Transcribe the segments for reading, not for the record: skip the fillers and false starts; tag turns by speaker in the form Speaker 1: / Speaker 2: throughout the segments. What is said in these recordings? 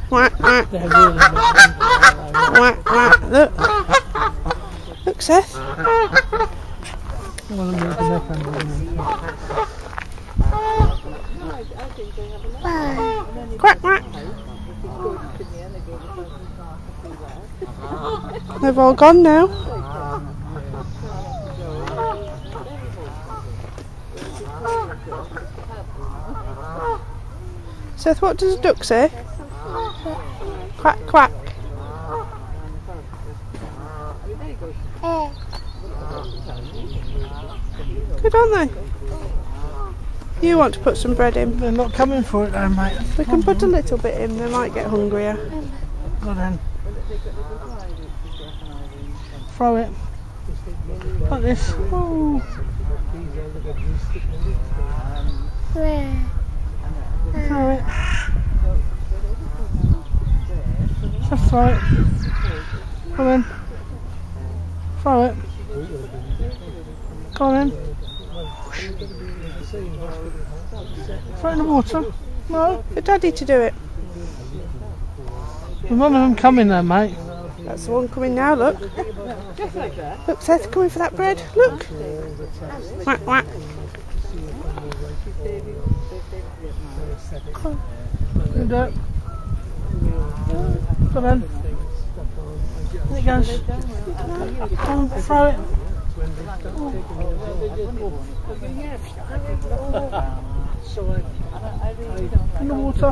Speaker 1: Quack, quack. Quack, quack. Look. Look, Seth. Quack, quack. They've all gone now. Seth, what does a duck say? Quack, quack. Good, aren't they? You want to put some bread in?
Speaker 2: They're not coming for it though, mate.
Speaker 1: We can put a little bit in, they might get hungrier.
Speaker 2: Well then. Throw it. Like this. Ooh. Throw it. Just throw it. Come in. Throw it. Go on then. Throw it in the water. No.
Speaker 1: For Daddy to do it.
Speaker 2: There's one of them coming there, mate.
Speaker 1: That's the one coming now, look. Look, Seth, coming for that bread. Look. Quack, quack.
Speaker 2: You do it. Come on. There it goes. Come on, throw it. In the water.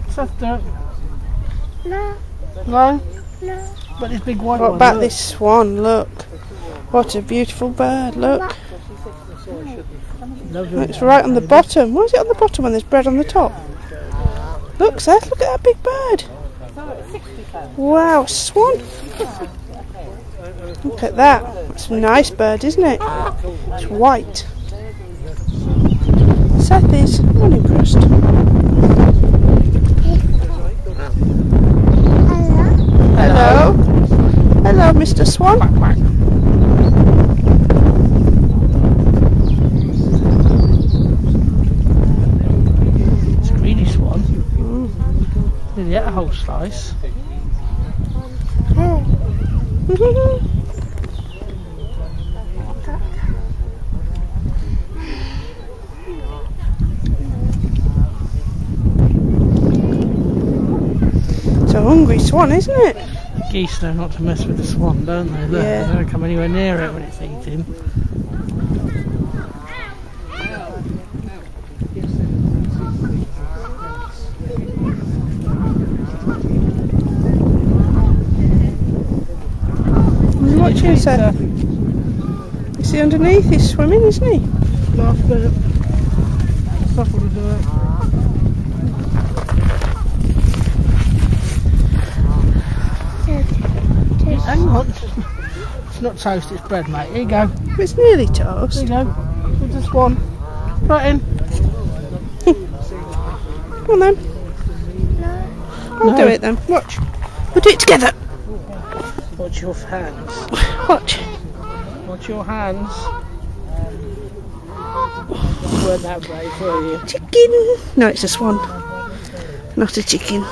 Speaker 2: Seth, do it. No. No? No. But this big white one.
Speaker 1: What about this swan? Look. What a beautiful bird, look. It's right on the bottom. Why is it on the bottom when there's bread on the top? Look, Seth, look at that big bird. Wow, swan. Look at that. That's a nice bird, isn't it? It's white. Seth is unimpressed. Hello. Hello, Mr. Swan.
Speaker 2: It's a greedy swan. Nearly ate a whole slice.
Speaker 1: It's a hungry swan, isn't it?
Speaker 2: Geese know not to mess with the swan, don't they? Look,
Speaker 1: Yeah.
Speaker 2: They don't come anywhere near it when it's eating.
Speaker 1: Watch him, Seth. You see underneath, he's swimming, isn't he?
Speaker 2: Last bit. Stuff will do it. Hang on. It's not toast, it's bread, mate. Here you go.
Speaker 1: It's nearly toast.
Speaker 2: Here you go. With this one. Right in.
Speaker 1: Come on then. I'll do it then. Watch. We'll do it together.
Speaker 2: Watch your hands.
Speaker 1: Watch.
Speaker 2: Watch your hands. You weren't that brave, were you?
Speaker 1: Chicken. No, it's a swan. Not a chicken.